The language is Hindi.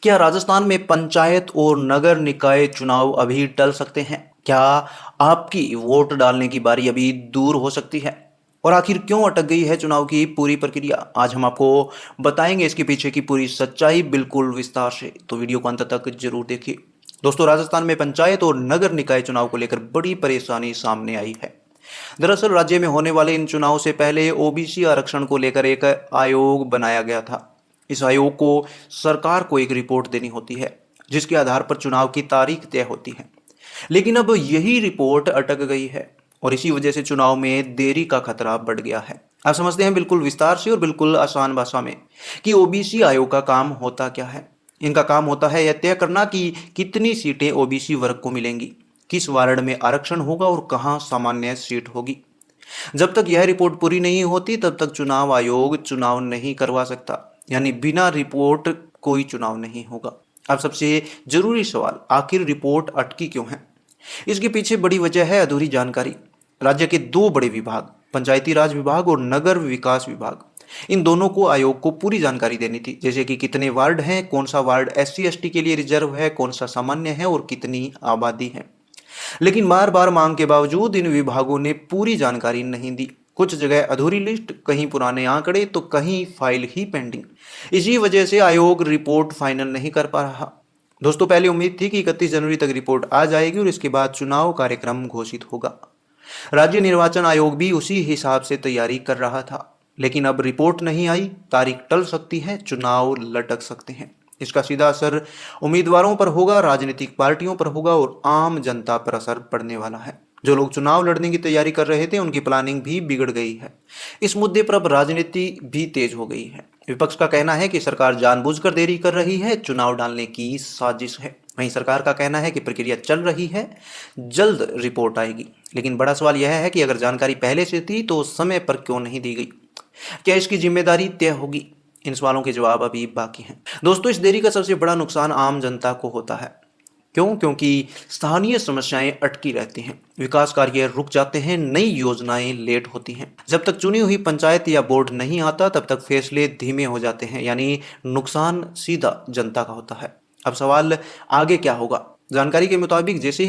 क्या राजस्थान में पंचायत और नगर निकाय चुनाव अभी टल सकते हैं? क्या आपकी वोट डालने की बारी अभी दूर हो सकती है? और आखिर क्यों अटक गई है चुनाव की पूरी प्रक्रिया? आज हम आपको बताएंगे इसके पीछे की पूरी सच्चाई बिल्कुल विस्तार से, तो वीडियो को अंत तक जरूर देखिए। दोस्तों, राजस्थान में पंचायत और नगर निकाय चुनाव को लेकर बड़ी परेशानी सामने आई है। दरअसल राज्य में होने वाले इन चुनाव से पहले ओबीसी आरक्षण को लेकर एक आयोग बनाया गया था। इस आयोग को सरकार को एक रिपोर्ट देनी होती है, जिसके आधार पर चुनाव की तारीख तय होती है। लेकिन अब यही रिपोर्ट अटक गई है और इसी वजह से चुनाव में देरी का खतरा बढ़ गया है। आप समझते हैं बिल्कुल विस्तार से और बिल्कुल आसान भाषा में कि ओबीसी आयोग का काम होता क्या है। इनका काम होता है यह तय करना कि कितनी सीटें ओबीसी वर्ग को मिलेंगी, किस वार्ड में आरक्षण होगा और कहां सामान्य सीट होगी। जब तक यह रिपोर्ट पूरी नहीं होती तब तक चुनाव आयोग चुनाव नहीं करवा सकता, यानी बिना रिपोर्ट कोई चुनाव नहीं होगा। अब सबसे जरूरी सवाल, आखिर रिपोर्ट अटकी क्यों है? इसके पीछे बड़ी वजह है अधूरी जानकारी। राज्य के दो बड़े विभाग, पंचायती राज विभाग और नगर विकास विभाग, इन दोनों को आयोग को पूरी जानकारी देनी थी, जैसे कि कितने वार्ड हैं, कौन सा वार्ड एससी एसटी के लिए रिजर्व है, कौन सा सामान्य है और कितनी आबादी है। लेकिन बार बार मांग के बावजूद इन विभागों ने पूरी जानकारी नहीं दी। कुछ जगह अधूरी लिस्ट, कहीं पुराने आंकड़े तो कहीं फाइल ही पेंडिंग। इसी वजह से आयोग रिपोर्ट फाइनल नहीं कर पा रहा। दोस्तों, पहले उम्मीद थी कि 31 जनवरी तक रिपोर्ट आ जाएगी और इसके बाद चुनाव कार्यक्रम घोषित होगा। राज्य निर्वाचन आयोग भी उसी हिसाब से तैयारी कर रहा था। लेकिन अब रिपोर्ट नहीं आई, तारीख टल सकती है, चुनाव लटक सकते हैं। इसका सीधा असर उम्मीदवारों पर होगा, राजनीतिक पार्टियों पर होगा और आम जनता पर असर पड़ने वाला है। जो लोग चुनाव लड़ने की तैयारी कर रहे थे उनकी प्लानिंग भी बिगड़ गई है। इस मुद्दे पर अब राजनीति भी तेज हो गई है। विपक्ष का कहना है कि सरकार जानबूझकर देरी कर रही है, चुनाव डालने की साजिश है। वहीं सरकार का कहना है कि प्रक्रिया चल रही है, जल्द रिपोर्ट आएगी। लेकिन बड़ा सवाल यह है कि अगर जानकारी पहले से थी तो समय पर क्यों नहीं दी गई? क्या इसकी जिम्मेदारी तय होगी? इन सवालों के जवाब अभी बाकी हैं। दोस्तों, इस देरी का सबसे बड़ा नुकसान आम जनता को होता है। क्यों? क्योंकि स्थानीय समस्याएं अटकी रहती हैं, विकास कार्य रुक जाते हैं, नई योजनाएं लेट होती हैं। जब तक चुनी हुई पंचायत या बोर्ड नहीं आता तब तक फैसले धीमे हो जाते हैं, यानी नुकसान सीधा जनता का होता है। अब सवाल, आगे क्या होगा? जानकारी के मुताबिक जैसे